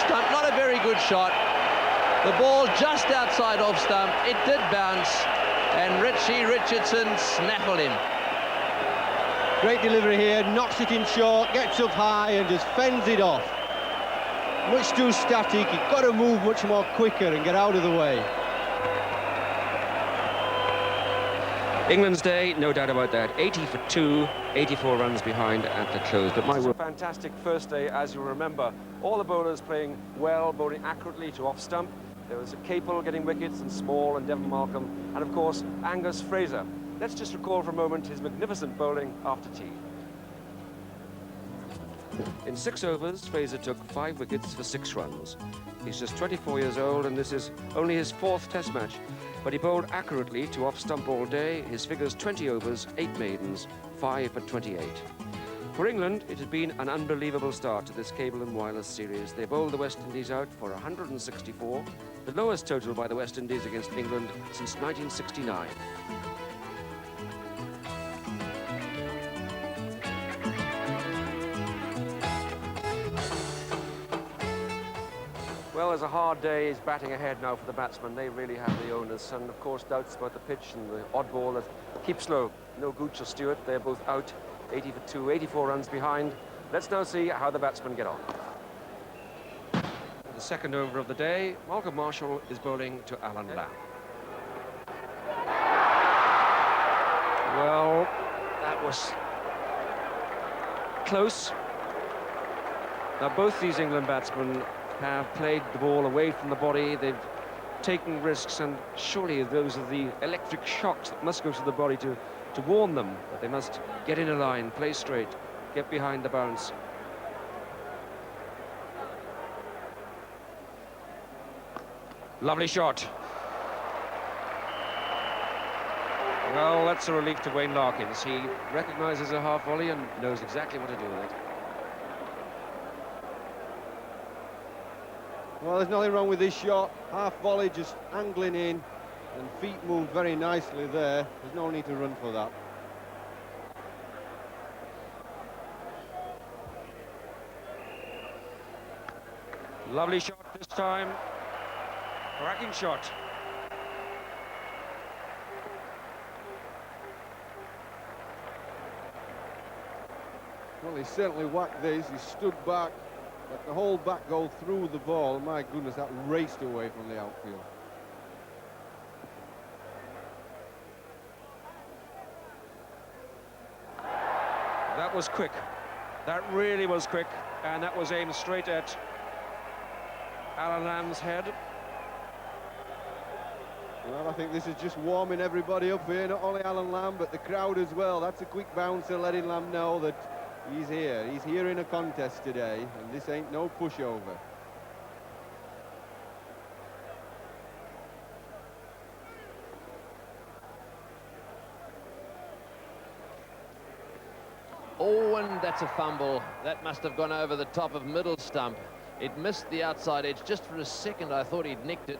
stump, not a very good shot. The ball just outside off stump. It did bounce, and Richie Richardson snaffled him. Great delivery here, knocks it in short, gets up high and just fends it off. Much too static, you've got to move much more quicker and get out of the way. England's day, no doubt about that. 80 for 2, 84 runs behind at the close. But my fantastic first day, as you remember. All the bowlers playing well, bowling accurately to off stump. There was a Capel getting wickets, and Small and Devon Malcolm, and of course Angus Fraser. Let's just recall for a moment his magnificent bowling after tea. In 6 overs, Fraser took 5 wickets for 6 runs. He's just 24 years old, and this is only his 4th Test match. But he bowled accurately to off-stump all day. His figures: 20 overs, 8 maidens, 5 for 28. For England, it had been an unbelievable start to this cable and wireless series. They bowled the West Indies out for 164, the lowest total by the West Indies against England since 1969. Well, there's a hard day's batting ahead now for the batsmen. They really have the onus, and of course doubts about the pitch and the odd ball that keeps slow. No Gooch or Stewart, they're both out, 80 for 2, 84 runs behind. Let's now see how the batsmen get on. The second over of the day, Malcolm Marshall is bowling to Allan Lamb. Well, that was close. Now both these England batsmen have played the ball away from the body. They've taken risks, and surely those are the electric shocks that must go to the body to warn them that they must get in a line, play straight, get behind the bounce. Lovely shot. Well, that's a relief to Wayne Larkins. He recognises a half volley and knows exactly what to do with it. Well, there's nothing wrong with this shot. Half volley just angling in, and feet move very nicely there. There's no need to run for that. Lovely shot this time. Cracking shot. Well, he certainly whacked this. He stood back, let the whole bat go through the ball. My goodness, that raced away from the outfield. That was quick. That really was quick, and that was aimed straight at Allan Lamb's head. Well, I think this is just warming everybody up here, not only Allan Lamb, but the crowd as well. That's a quick bouncer letting Lamb know that he's here. He's here in a contest today, and this ain't no pushover. Oh, and that's a fumble. That must have gone over the top of middle stump. It missed the outside edge. Just for a second, I thought he'd nicked it.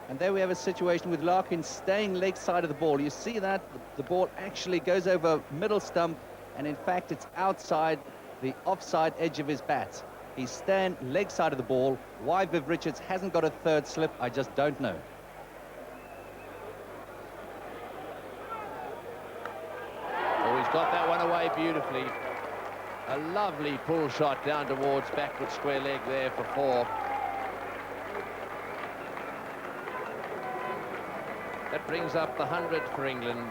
And there we have a situation with Larkins staying leg side of the ball. You see that? The ball actually goes over middle stump, and in fact, it's outside the offside edge of his bat. He's staying leg side of the ball. Why Viv Richards hasn't got a third slip, I just don't know. Oh, he's got that one away beautifully. A lovely pull shot down towards backward square leg there for 4. That brings up the 100 for England.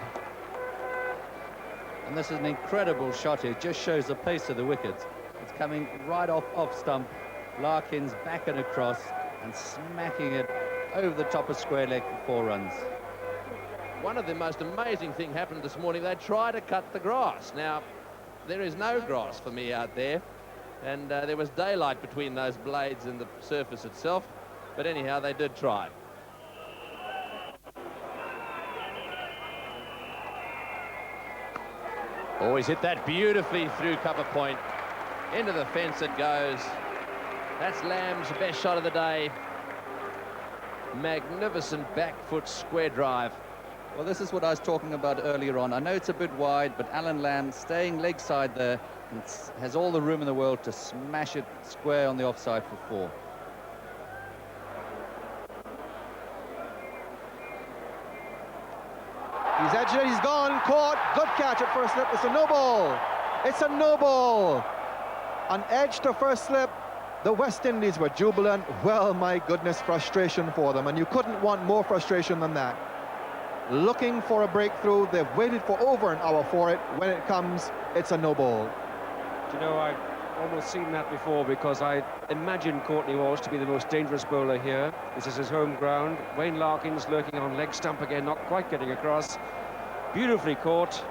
And this is an incredible shot here. It just shows the pace of the wickets. It's coming right off stump. Larkins back and across and smacking it over the top of square leg for 4 runs. One of the most amazing things happened this morning. They tried to cut the grass. Now, there is no grass for me out there, and there was daylight between those blades and the surface itself. But anyhow, they did try. Oh, he's hit that beautifully through cover point. Into the fence it goes. That's Lamb's best shot of the day. Magnificent back foot square drive. Well, this is what I was talking about earlier on. I know it's a bit wide, but Alan Lamb staying leg side there and has all the room in the world to smash it square on the offside for 4. He's edged it, he's gone, caught, good catch at first slip. It's a no ball. It's a no ball. On edge to first slip. The West Indies were jubilant. Well, my goodness, frustration for them, and you couldn't want more frustration than that. Looking for a breakthrough, they've waited for over an hour for it. When it comes, it's a no ball. Do you know, I've almost seen that before, because I imagine Courtney Walsh to be the most dangerous bowler here. This is his home ground. Wayne Larkins lurking on leg stump again, not quite getting across. Beautifully caught.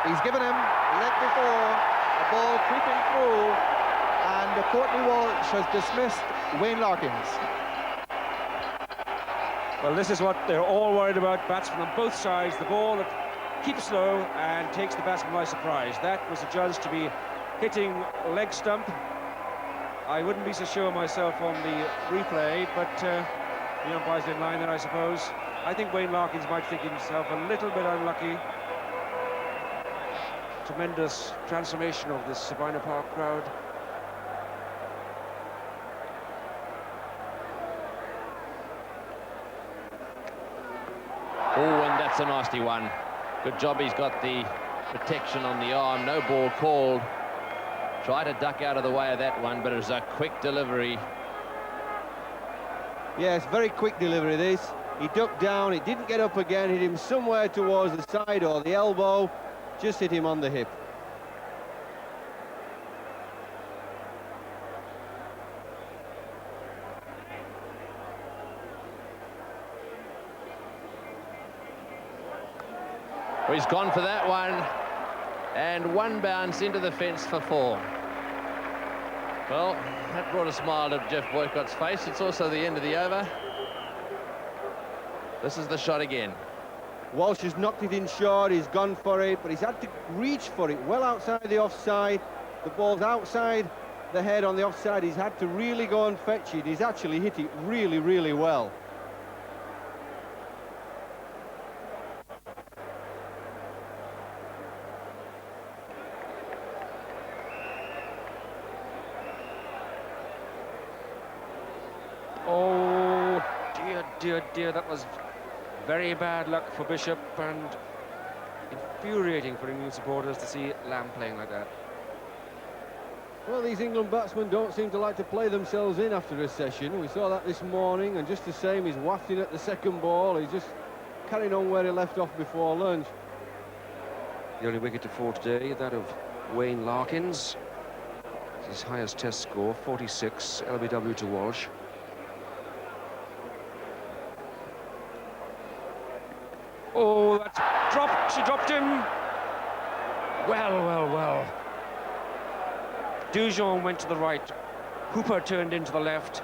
He's given him leg before, a ball creeping through, and Courtney Walsh has dismissed Wayne Larkins. Well, this is what they're all worried about, batsmen on both sides. The ball that keeps low and takes the batsman by surprise. That was adjudged to be hitting leg stump. I wouldn't be so sure myself on the replay, but the umpire's in line there, I suppose. I think Wayne Larkins might think himself a little bit unlucky. Tremendous transformation of this Sabina Park crowd. Oh, and that's a nasty one. Good job, he's got the protection on the arm. No ball called. Try to duck out of the way of that one, but it was a quick delivery. Yes, very quick delivery this. He ducked down, it didn't get up again, hit him somewhere towards the side or the elbow. Just hit him on the hip. Well, he's gone for that one, and one bounce into the fence for 4. Well, that brought a smile to Jeff Boycott's face. It's also the end of the over. This is the shot again. Walsh has knocked it in short, he's gone for it, but he's had to reach for it well outside the offside. The ball's outside the head on the offside. He's had to really go and fetch it. He's actually hit it really, really well. Oh, dear, dear, dear, that was very bad luck for Bishop, and infuriating for England supporters to see Lamb playing like that. Well, these England batsmen don't seem to like to play themselves in after a session. We saw that this morning, and just the same, he's wafting at the second ball. He's just carrying on where he left off before lunch. The only wicket to fall today, that of Wayne Larkins. His highest test score, 46, LBW to Walsh. Oh, that's dropped. She dropped him. Well, well, well. Dujon went to the right. Hooper turned into the left.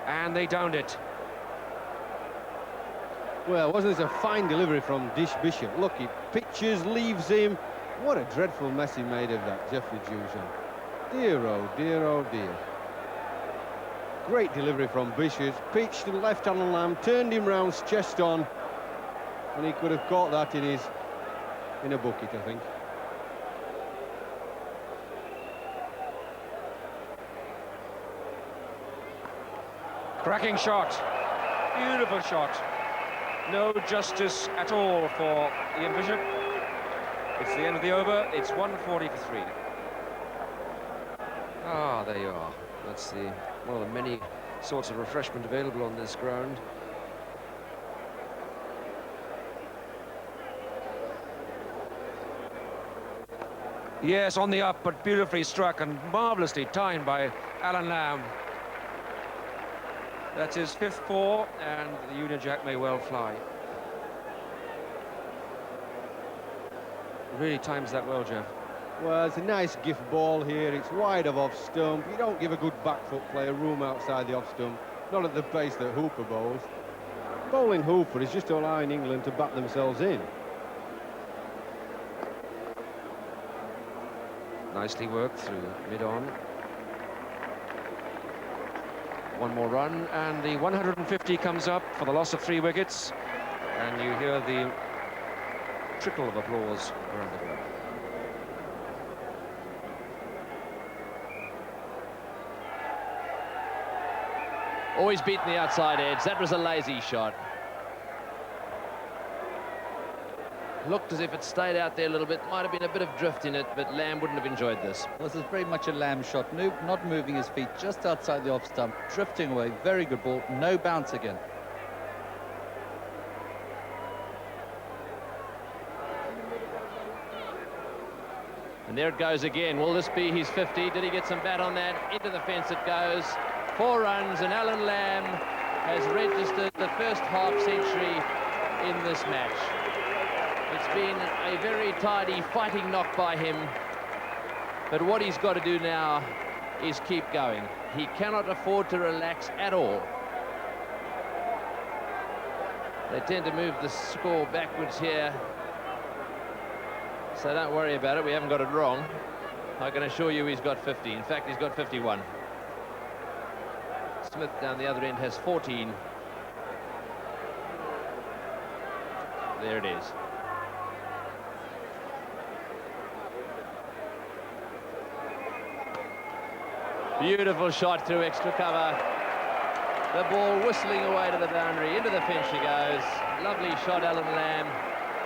And they downed it. Well, wasn't this a fine delivery from Dish Bishop? Look, he pitches, leaves him. What a dreadful mess he made of that, Geoffrey Dujon. Dear, oh dear, oh dear. Great delivery from Bishop. Pitched to the left on Lamb, turned him round, chest on. And he could have caught that in a bucket, I think. Cracking shot. Beautiful shot. No justice at all for Ian Bishop. It's the end of the over. It's 140 for 3. Ah, there you are. That's one of the many sorts of refreshment available on this ground. Yes, on the up, but beautifully struck and marvellously timed by Alan Lamb. That's his 5th 4, and the Union Jack may well fly. Really times that well, Jeff. Well, it's a nice gift ball here. It's wide of off stump. You don't give a good back foot player room outside the off stump. Not at the pace that Hooper bowls. Bowling Hooper is just allowing England to bat themselves in. Nicely worked through mid-on. One more run, and the 150 comes up for the loss of 3 wickets. And you hear the trickle of applause around the ground. Always beaten the outside edge. That was a lazy shot. Looked as if it stayed out there a little bit. Might have been a bit of drift in it, but Lamb wouldn't have enjoyed this. Well, this is very much a Lamb shot. No, not moving his feet, just outside the off stump, drifting away. Very good ball. No bounce again. And there it goes again. Will this be his 50? Did he get some bat on that? Into the fence it goes. 4 runs, and Allan Lamb has registered the first half century in this match. It's been a very tidy fighting knock by him, but what he's got to do now is keep going. He cannot afford to relax at all. They tend to move the score backwards here, so don't worry about it. We haven't got it wrong. I can assure you he's got 50. In fact, he's got 51. Smith down the other end has 14. There it is. Beautiful shot through extra cover. The ball whistling away to the boundary. Into the fence she goes. Lovely shot, Allan Lamb.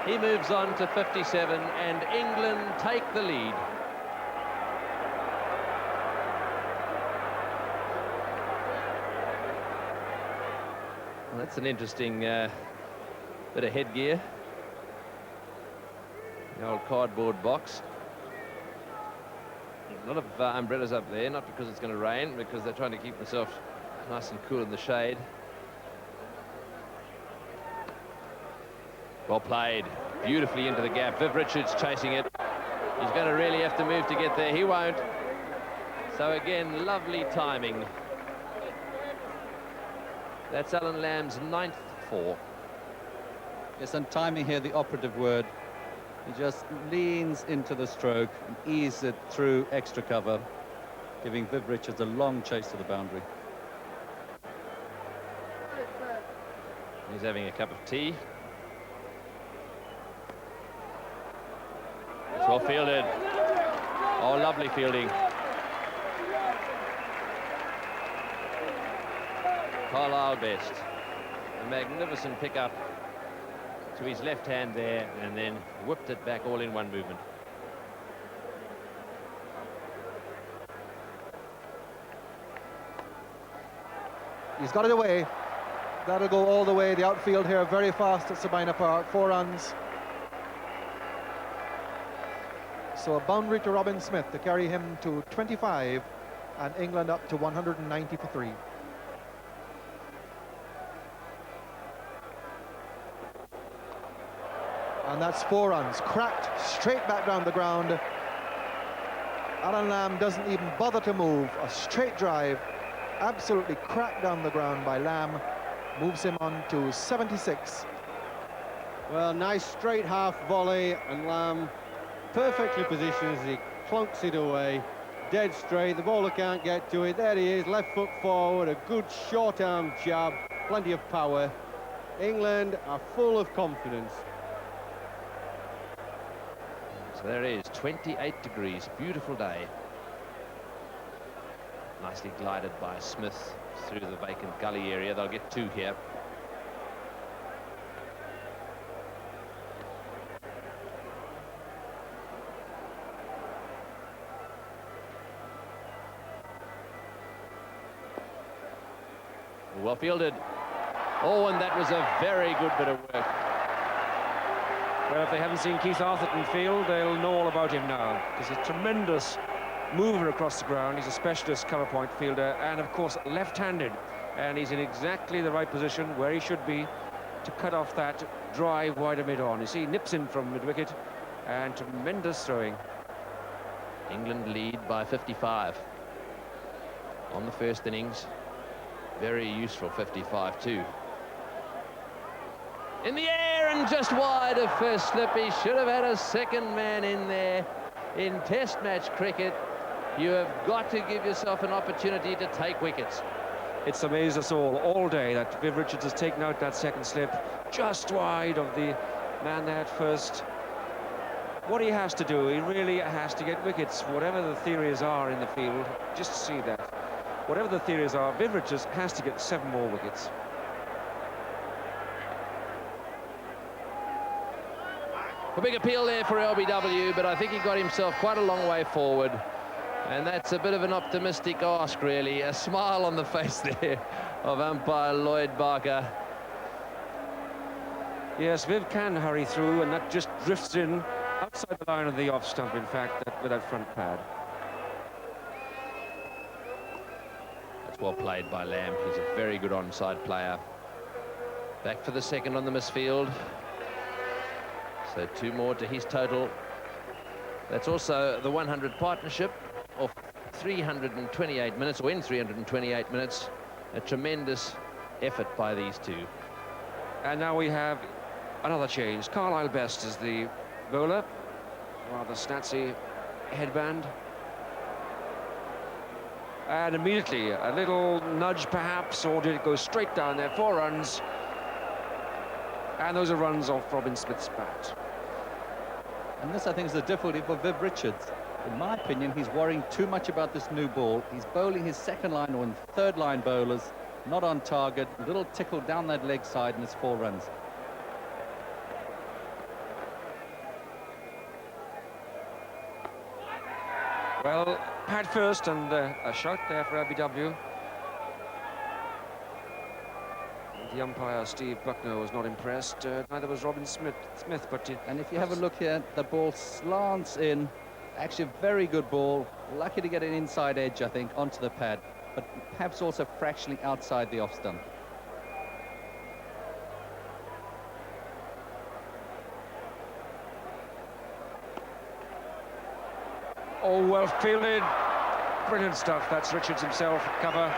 He moves on to 57, and England take the lead. Well, that's an interesting bit of headgear. The old cardboard box. A lot of umbrellas up there, not because it's going to rain, because they're trying to keep themselves nice and cool in the shade. Well played, beautifully into the gap. Viv Richards chasing it. He's going to really have to move to get there. He won't. So again, lovely timing. That's Allan Lamb's 9th 4. Yes, and timing here, the operative word. He just leans into the stroke and eases it through extra cover, giving Viv Richards a long chase to the boundary. He's having a cup of tea. It's well fielded. Oh, lovely fielding. Carlisle Best. A magnificent pickup to his left hand there, and then whipped it back all in one movement. He's got it away. That'll go all the way. The outfield here very fast at Sabina Park. 4 runs. So a boundary to Robin Smith to carry him to 25, and England up to 190 for 3. And that's 4 runs, cracked straight back down the ground. Allan Lamb doesn't even bother to move. A straight drive, absolutely cracked down the ground by Lamb, moves him on to 76. Well, nice straight half volley, and Lamb perfectly positioned as he plonks it away. Dead straight, the bowler can't get to it. There he is, left foot forward, a good short arm jab, plenty of power. England are full of confidence. So there it is, 28 degrees, beautiful day. Nicely glided by Smith through the vacant gully area. They'll get 2 here. Well fielded. Oh, and that was a very good bit of work. Well, if they haven't seen Keith Arthurton field, they'll know all about him now. He's a tremendous mover across the ground. He's a specialist cover point fielder, and of course left-handed, and he's in exactly the right position where he should be to cut off that drive wider mid-on. You see, he nips in from mid-wicket, and tremendous throwing. England lead by 55 on the first innings. Very useful 55 too. In the air and just wide of first slip. He should have had a second man in there. In Test match cricket, you have got to give yourself an opportunity to take wickets. It's amazed us all day that Viv Richards has taken out that second slip just wide of the man there at first. What he has to do, he really has to get wickets, whatever the theories are in the field. Just see that. Whatever the theories are, Viv Richards has to get 7 more wickets. A big appeal there for LBW, but I think he got himself quite a long way forward. And that's a bit of an optimistic ask, really. A smile on the face there of umpire Lloyd Barker. Yes, Viv can hurry through, and that just drifts in outside the line of the off stump, in fact, with that front pad. That's well played by Lamb. He's a very good onside player. Back for the second on the misfield. So 2 more to his total. That's also the 100 partnership of 328 minutes, or in 328 minutes. A tremendous effort by these two. And now we have another change. Carlisle Best is the bowler. Rather snazzy headband. And immediately, a little nudge perhaps, or did it go straight down there? 4 runs. And those are runs off Robin Smith's bat. And this, I think, is the difficulty for Viv Richards. In my opinion, he's worrying too much about this new ball. He's bowling his second line or third line bowlers, not on target. A little tickle down that leg side, and it's 4 runs. Well, pad first, and a shot there for LBW. The umpire, Steve Buckner, was not impressed. Neither was Robin Smith. But and if you have a look here, the ball slants in. Actually, a very good ball. Lucky to get an inside edge, I think, onto the pad, but perhaps also fractionally outside the off stump. Oh, well fielded. Brilliant stuff. That's Richards himself at cover.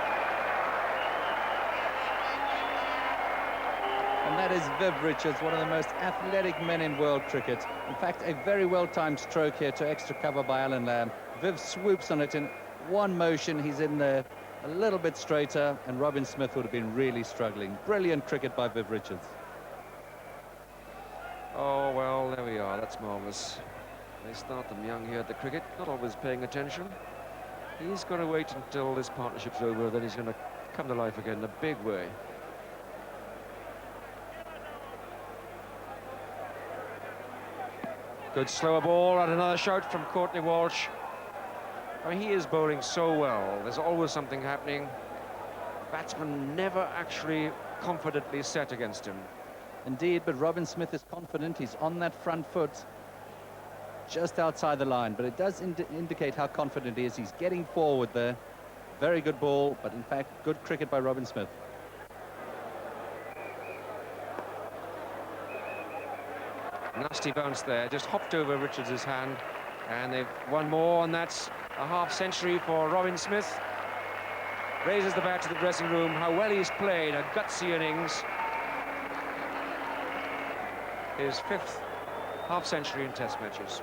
And that is Viv Richards, one of the most athletic men in world cricket. In fact, a very well-timed stroke here to extra cover by Allan Lamb. Viv swoops on it in one motion. He's in there a little bit straighter, and Robin Smith would have been really struggling. Brilliant cricket by Viv Richards. Oh, well, there we are. That's marvellous. They start them young here at the cricket, not always paying attention. He's going to wait until this partnership's over, then he's going to come to life again in a big way. Good slower ball, and another shout from Courtney Walsh. I mean, he is bowling so well. There's always something happening. Batsman never actually confidently set against him. Indeed, but Robin Smith is confident. He's on that front foot, just outside the line, but it does indicate how confident he is. He's getting forward there. Very good ball, but in fact, good cricket by Robin Smith. Nasty bounce there, just hopped over Richards' hand, and they've won more, and that's a half-century for Robin Smith. Raises the bat to the dressing room. How well he's played, a gutsy innings. His 5th half-century in Test matches.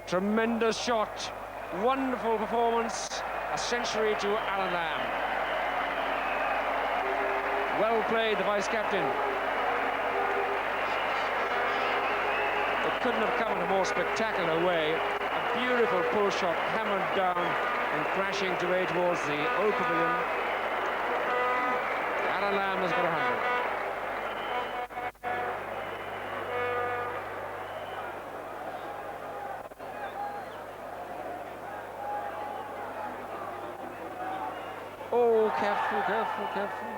Tremendous shot, wonderful performance, a century to Allan Lamb. Well played, the vice-captain. It couldn't have come in a more spectacular way. A beautiful pull shot, hammered down and crashing away towards the old pavilion. Allan Lamb has got 100. Oh, careful, careful, careful.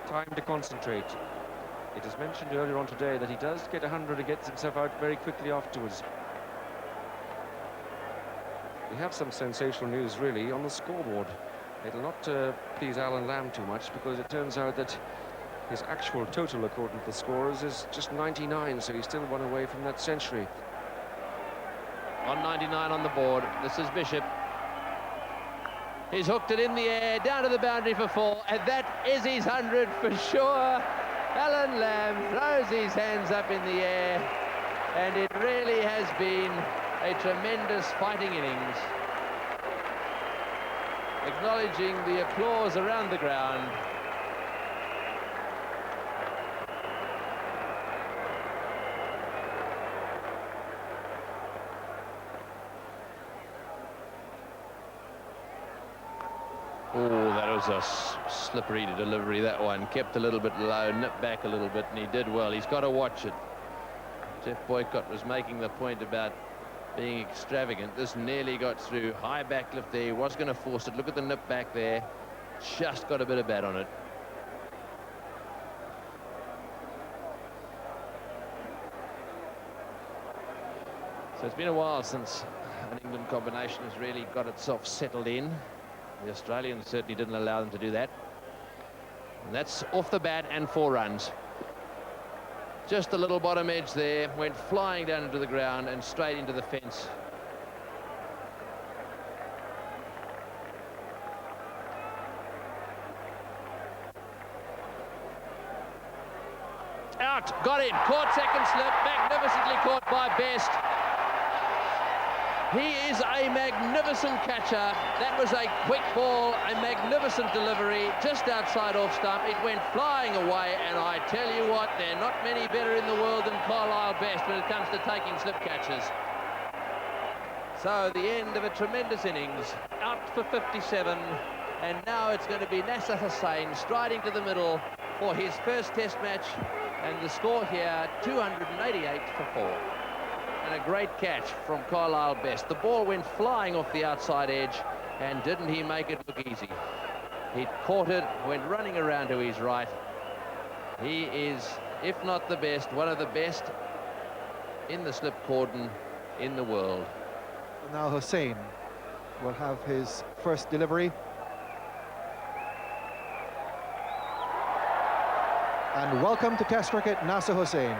Time to concentrate. It is mentioned earlier on today that he does get 100 and gets himself out very quickly afterwards. We have some sensational news, really, on the scoreboard. It'll not please Allan Lamb too much, because it turns out that his actual total, according to the scorers, is just 99, so he's still one away from that century. On 99 on the board, this is Bishop. He's hooked it in the air, down to the boundary for 4, and that is his 100 for sure. Allan Lamb throws his hands up in the air, and it really has been a tremendous fighting innings. Acknowledging the applause around the ground. Oh, that was a slippery delivery, that one. Kept a little bit low, nipped back a little bit, and he did well. He's got to watch it. Jeff Boycott was making the point about being extravagant. This nearly got through. High backlift there. He was going to force it. Look at the nip back there. Just got a bit of bat on it. So it's been a while since an England combination has really got itself settled in. The Australians certainly didn't allow them to do that. And that's off the bat and 4 runs. Just a little bottom edge there, went flying down into the ground and straight into the fence. Out, got it, caught second slip, magnificently caught by Best. He is a magnificent catcher. That was a quick ball, a magnificent delivery, just outside off stump. It went flying away, and I tell you what, there are not many better in the world than Carlisle Best when it comes to taking slip catches. So the end of a tremendous innings, out for 57, and now it's going to be Nasser Hussain striding to the middle for his first test match, and the score here, 288 for 4. And a great catch from Carlisle Best. The ball went flying off the outside edge, and didn't he make it look easy? He caught it, went running around to his right. He is, if not the best, one of the best in the slip cordon in the world. Now Hussain will have his first delivery. And welcome to Test cricket, Nasser Hussain.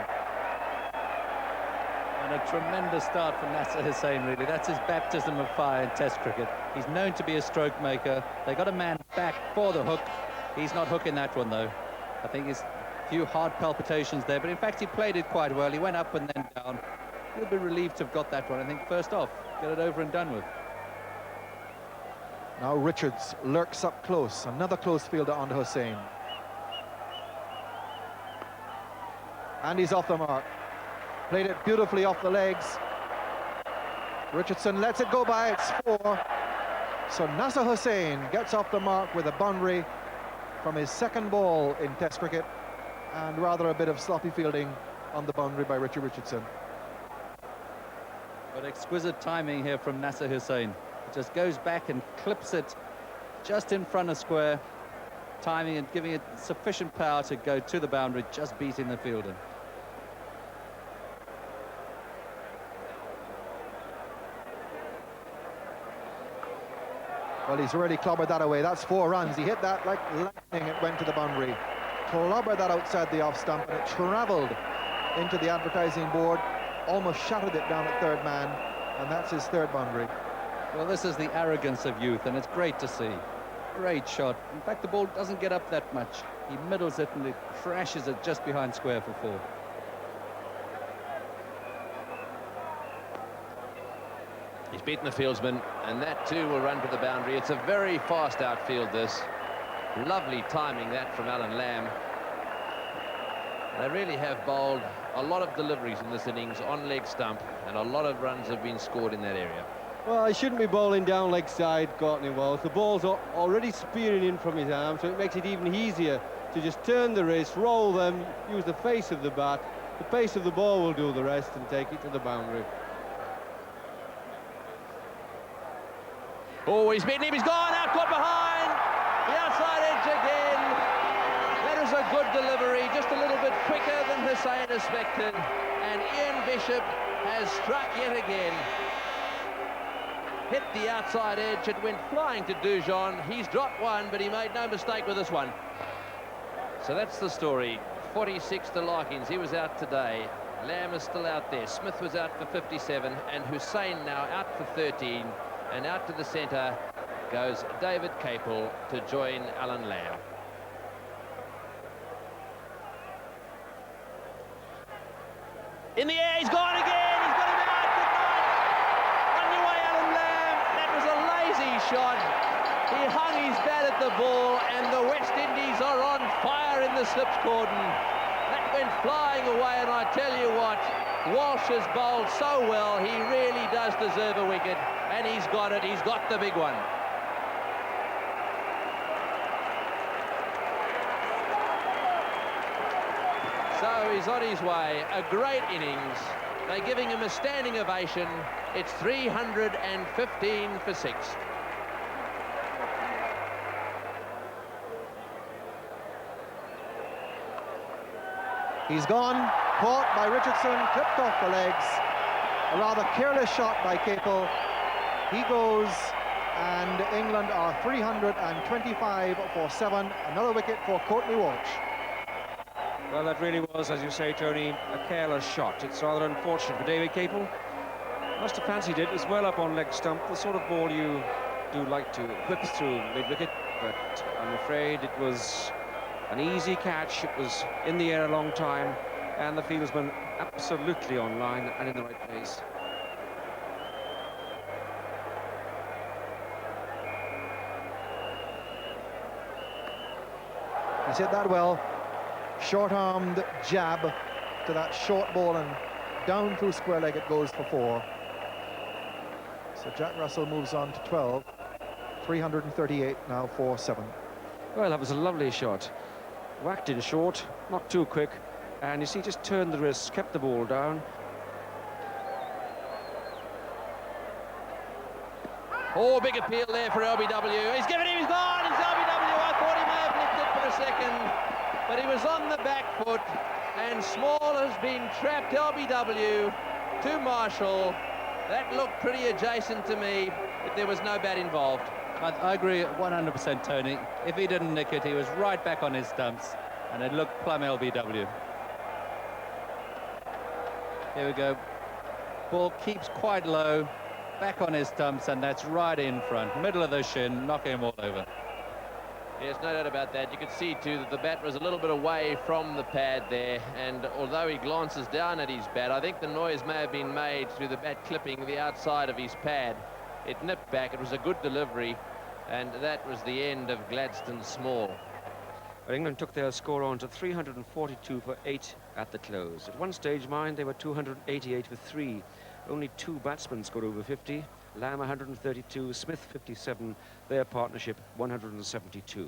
A tremendous start for Nasser Hussain, really. That's his baptism of fire in Test cricket. He's known to be a stroke maker. They got a man back for the hook. He's not hooking that one, though. I think it's a few hard palpitations there, but in fact he played it quite well. He went up and then down. He'll be relieved to have got that one, I think, first off. Get it over and done with. Now Richards lurks up close. Another close fielder on Hussain. And he's off the mark. Played it beautifully off the legs. Richardson lets it go by, it's 4. So Nasser Hussain gets off the mark with a boundary from his second ball in Test cricket, and rather a bit of sloppy fielding on the boundary by Richie Richardson. But exquisite timing here from Nasser Hussain. It just goes back and clips it just in front of square, timing and giving it sufficient power to go to the boundary, just beating the fielder. Well, he's already clobbered that away. That's 4 runs. He hit that like lightning. It went to the boundary. Clobbered that outside the off stump, and it travelled into the advertising board. Almost shattered it down at third man, and that's his 3rd boundary. Well, this is the arrogance of youth, and it's great to see. Great shot. In fact, the ball doesn't get up that much. He middles it, and it crashes it just behind square for 4. He's beaten the fieldsman, and that too will run to the boundary. It's a very fast outfield, this. Lovely timing, that from Allan Lamb. They really have bowled a lot of deliveries in this innings on leg stump, and a lot of runs have been scored in that area. Well, he shouldn't be bowling down leg side, Courtney Walsh. The ball's already spearing in from his arm, so it makes it even easier to just turn the wrist, roll them, use the face of the bat. The pace of the ball will do the rest and take it to the boundary. Oh, he's beaten him, he's gone out, caught behind, the outside edge again. That is a good delivery, just a little bit quicker than Hussain expected, and Ian Bishop has struck yet again. Hit the outside edge, it went flying to Dujon. He's dropped one, but he made no mistake with this one. So that's the story. 46 to Larkins, he was out today. Lamb is still out there. Smith was out for 57, and Hussain now out for 13. And out to the centre, goes David Capel to join Alan Lamb. In the air, he's gone again. He's got him out. Good night. On your way, Alan Lamb. That was a lazy shot. He hung his bat at the ball, and the West Indies are on fire in the slips cordon. That went flying away, and I tell you what, Walsh has bowled so well. He really does deserve a wicket, and he's got it. He's got the big one. So he's on his way. A great innings. They're giving him a standing ovation. It's 315 for 6. He's gone, caught by Richardson, clipped off the legs. A rather careless shot by Capel. He goes, and England are 325 for 7. Another wicket for Courtney Walsh. Well, that really was, as you say, Tony, a careless shot. It's rather unfortunate for David Capel. Must have fancied it. It was well up on leg stump, the sort of ball you do like to whip through mid-wicket, but I'm afraid it was an easy catch. It was in the air a long time, and the fieldsman absolutely on line and in the right place. He's hit that well. Short-armed jab to that short ball, and down through square leg it goes for 4. So Jack Russell moves on to 12. 338 now for 7. Well, that was a lovely shot. Whacked in short, not too quick, and you see, just turned the wrists, kept the ball down. Oh, big appeal there for LBW. He's given him, he's gone, it's LBW. I thought he may have nicked it for a second, but he was on the back foot, and Small has been trapped. LBW to Marshall. That looked pretty adjacent to me, if there was no bat involved. I agree 100%, Tony. If he didn't nick it, he was right back on his stumps, and it looked plumb LBW. Here we go. Ball keeps quite low, back on his stumps, and that's right in front, middle of the shin, knocking him all over. Yes, no doubt about that. You could see, too, that the bat was a little bit away from the pad there, and although he glances down at his bat, I think the noise may have been made through the bat clipping the outside of his pad. It nipped back. It was a good delivery, and that was the end of Gladstone Small. But England took their score on to 342 for 8 at the close. At one stage, mind, they were 288 for 3. Only 2 batsmen scored over 50. Lamb 132, Smith 57, their partnership 172.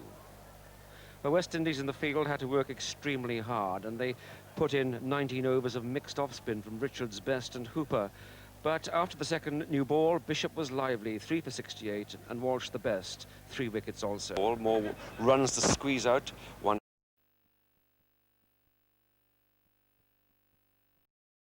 The West Indies in the field had to work extremely hard, and they put in 19 overs of mixed off-spin from Richards, Best and Hooper. But after the second new ball, Bishop was lively, 3 for 68, and Walsh the best, 3 wickets also. More runs to squeeze out. One